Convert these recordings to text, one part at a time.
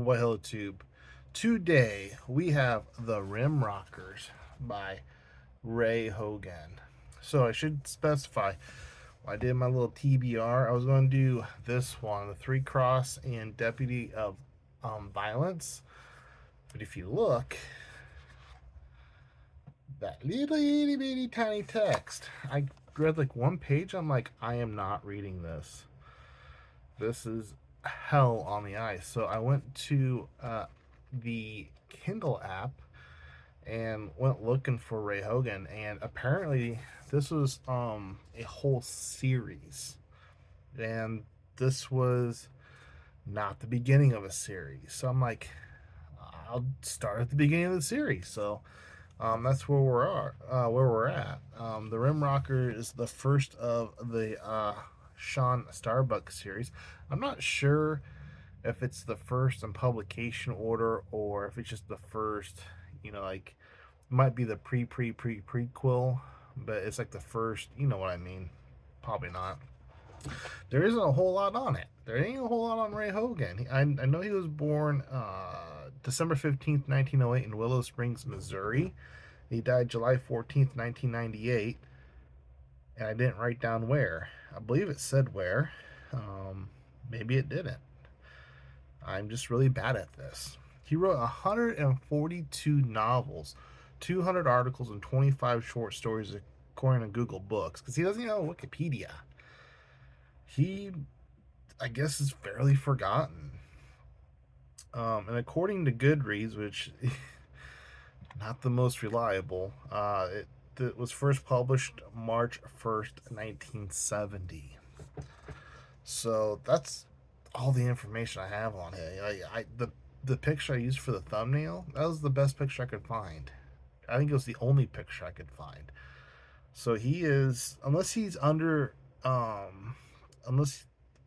Well, hello, Tube. Today we have The Rimrockers by Ray Hogan. So I should specify, when I did my little TBR, I was going to do this one, the Three Cross and Deputy of Violence. But if you look, that little itty bitty tiny text, I read like one page. I'm like, I am not reading this. This is hell on the ice. So I went to the Kindle app and went looking for Ray Hogan, and apparently this was a whole series, and this was not the beginning of a series. So I'm like, I'll start at the beginning of the series. So that's where we're at. The Rimrocker is the first of the Shawn Starbuck series. I'm not sure if it's the first in publication order or if it's just the first, like it might be the prequel, but it's like the first, you know what I mean? Probably not. There isn't a whole lot on it. There ain't a whole lot on Ray Hogan. I know he was born December 15th, 1908 in Willow Springs, Missouri. He died July 14th, 1998, and I didn't write down where. I believe it said where. Maybe it didn't. I'm just really bad at this. He wrote 142 novels, 200 articles, and 25 short stories, according to Google Books, because he doesn't even have Wikipedia. He, I guess, is fairly forgotten. And according to Goodreads, which not the most reliable, it was first published March 1st, 1970. So that's all the information I have on it. The picture I used for the thumbnail, that was the best picture I could find. I think it was the only picture I could find. So he is, unless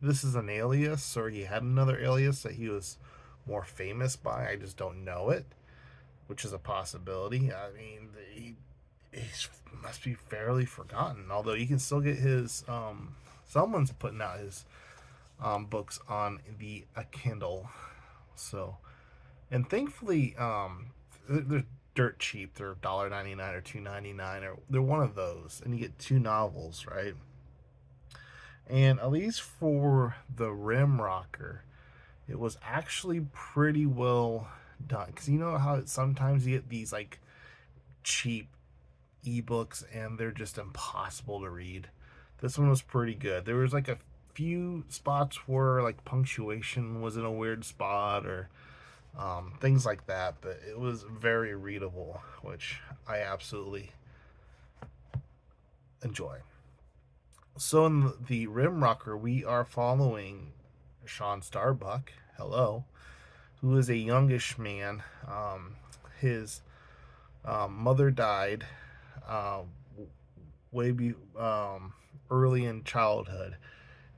this is an alias or he had another alias that he was more famous by, I just don't know it, which is a possibility. I mean, he must be fairly forgotten, although you can still get his, someone's putting out his books on the Kindle. So, and thankfully, they're dirt cheap. They're $1.99 or $2.99, or they're one of those, and you get two novels, right? And at least for the Rimrocker, it was actually pretty well done. Because you know how sometimes you get these like cheap ebooks and they're just impossible to read. This one was pretty good. There was like a few spots where like punctuation was in a weird spot or things like that, but it was very readable, which I absolutely enjoy. So in the Rimrocker, we are following Shawn Starbuck. Hello, who is a youngish man. His mother died uh, way early in childhood,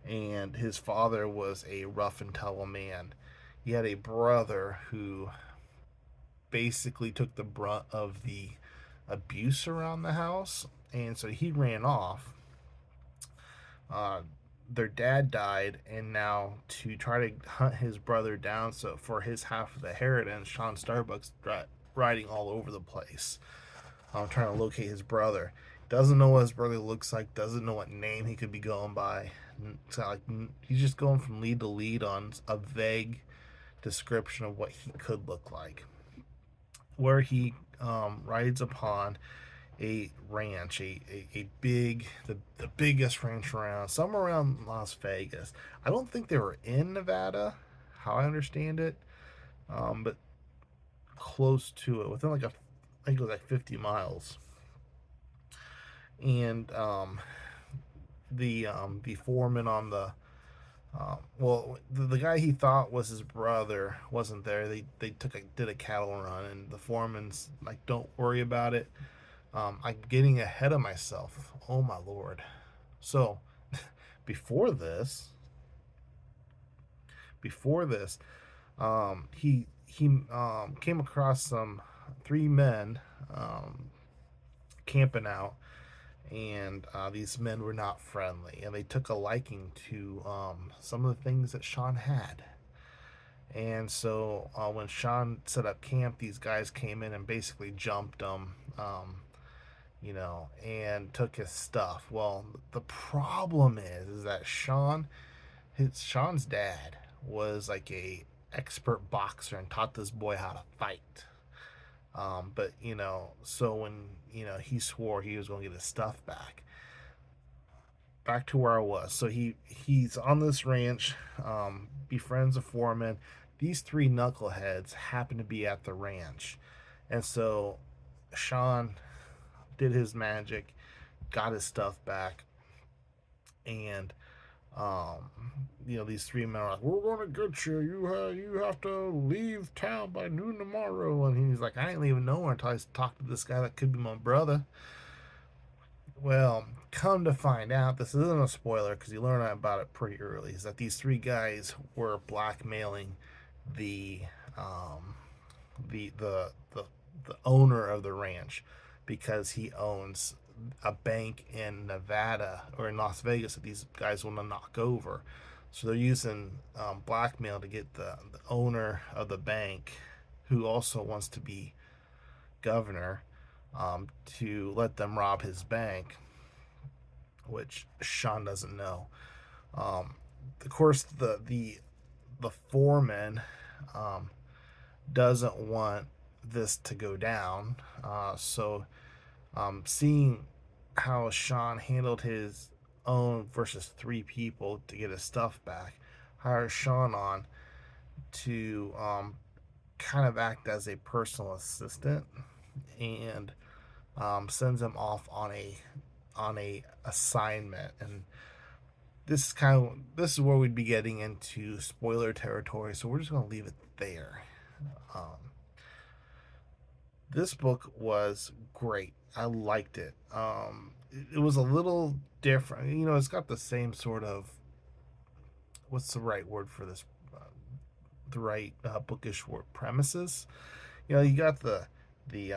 and his father was a rough and tumble man. He had a brother who basically took the brunt of the abuse around the house, and so he ran off. Uh, their dad died, and now to try to hunt his brother down, so for his half of the inheritance, Shawn Starbuck's riding all over the place, trying to locate his brother. Doesn't know what his brother looks like. Doesn't know what name he could be going by. It's like he's just going from lead to lead on a vague description of what he could look like. Where he rides upon a ranch, a big, the biggest ranch around, somewhere around Las Vegas. I don't think they were in Nevada, how I understand it, but close to it, within like I think it was like 50 miles. And the foreman on the the guy he thought was his brother wasn't there. They did a cattle run, and the foreman's like, "Don't worry about it. I'm getting ahead of myself." Oh my lord! So before this, before this, he came across some three men camping out, and these men were not friendly, and they took a liking to some of the things that Shawn had. And so when Shawn set up camp, these guys came in and basically jumped him, and took his stuff. Well, the problem is that Shawn's dad was like a expert boxer and taught this boy how to fight. But so when he swore he was going to get his stuff back. Back to where I was. So he's on this ranch, befriends a foreman. These three knuckleheads happen to be at the ranch, and so Shawn did his magic, got his stuff back, and um, these three men are like, "We're gonna get you. You have to leave town by noon tomorrow." And he's like, "I ain't leaving nowhere until I talk to this guy that could be my brother." Well, come to find out, this isn't a spoiler because you learn about it pretty early. Is that these three guys were blackmailing the um, the owner of the ranch because he owns a bank in Nevada or in Las Vegas that these guys want to knock over. So they're using blackmail to get the owner of the bank, who also wants to be governor, to let them rob his bank, which Shawn doesn't know. Um, of course, the foreman um, doesn't want this to go down. So seeing how Shawn handled his own versus three people to get his stuff back, hires Shawn on to kind of act as a personal assistant, and sends him off on a assignment. And this is where we'd be getting into spoiler territory, so we're just going to leave it there. um, this book was great. I liked it. It was a little different. It's got the same sort of, what's the right word for this, the right bookish word, premises. You got the the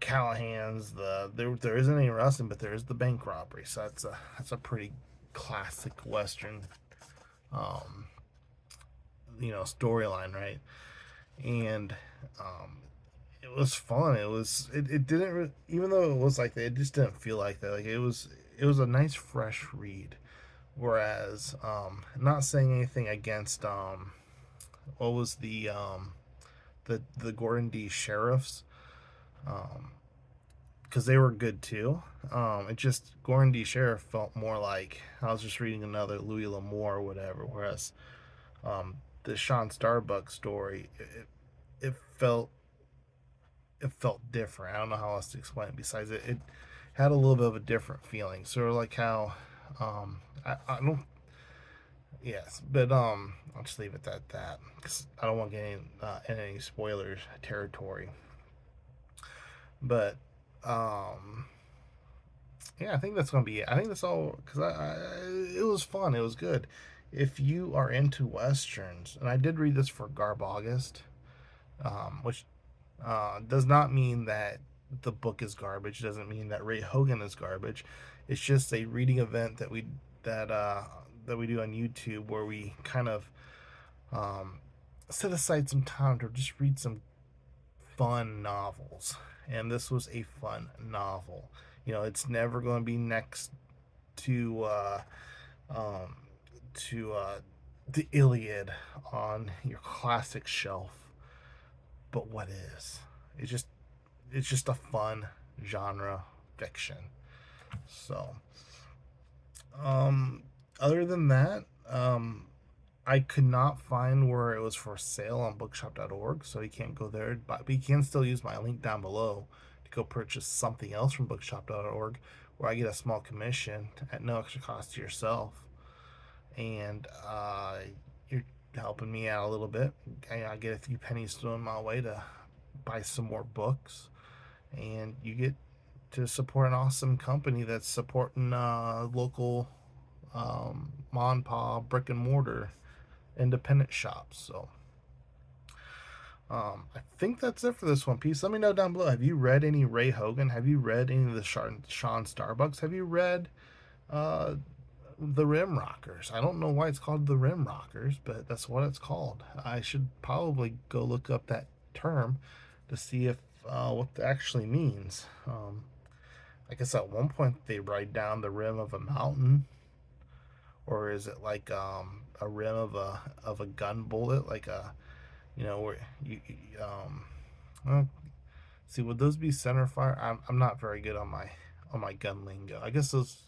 Callahans. There isn't any wrestling, but there is the bank robbery. So that's a pretty classic Western, um, storyline, right? And it was fun. It didn't even though it was like that, it just didn't feel like that. Like it was a nice fresh read. Whereas, not saying anything against what was the Gordon D sheriffs, um, because they were good too. It just Gordon D sheriff felt more like I was just reading another Louis L'Amour or whatever. Whereas the Shawn Starbuck story, it felt it felt different. I don't know how else to explain it. Besides, it had a little bit of a different feeling. Sort of like how I don't. Yes, but I'll just leave it at that because I don't want to get in any spoilers territory. But um, yeah, I think that's gonna be it. I think that's all because it was fun. It was good. If you are into westerns, and I did read this for GarbAugust, which does not mean that the book is garbage. Doesn't mean that Ray Hogan is garbage. It's just a reading event that that we do on YouTube where we kind of um, set aside some time to just read some fun novels. And this was a fun novel. It's never going to be next to um, to the Iliad on your classic shelf. But what is? It's just it's just a fun genre fiction. So, other than that, I could not find where it was for sale on bookshop.org, so you can't go there. But you can still use my link down below to go purchase something else from bookshop.org, where I get a small commission at no extra cost to yourself. And you're helping me out a little bit. I get a few pennies thrown my way to buy some more books, and you get to support an awesome company that's supporting local mom and pop brick and mortar independent shops. So I think that's it for this one piece. Let me know down below. Have you read any Ray Hogan? Have you read any of the Shawn Starbucks? Have you read uh, the Rimrockers. I don't know why it's called the Rimrockers, but that's what it's called. I should probably go look up that term to see if what it actually means. I guess at one point they write down the rim of a mountain, or is it like a rim of a gun bullet, like a where well, see, would those be center fire? I'm not very good on my gun lingo. I guess those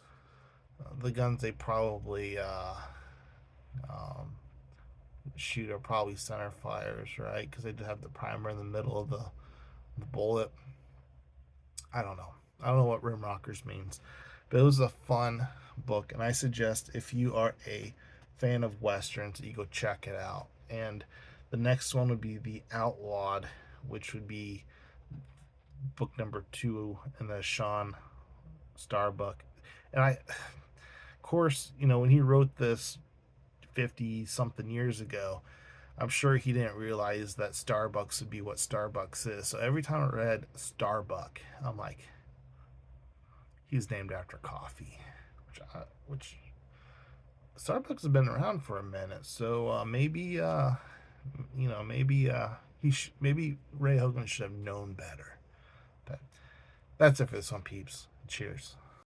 the guns they probably um, shoot are probably center fires, right? Because they have the primer in the middle of the bullet. I don't know. I don't know what Rim Rockers means, but it was a fun book, and I suggest if you are a fan of westerns, you go check it out. And the next one would be The Outlawed, which would be book number 2 in the Shawn Starbuck. And of course, when he wrote this 50 something years ago, I'm sure he didn't realize that Starbucks would be what Starbucks is. So every time I read Starbuck, I'm like, he's named after coffee, which Starbucks has been around for a minute. So maybe maybe Ray Hogan should have known better. But that's it for this one, peeps. Cheers.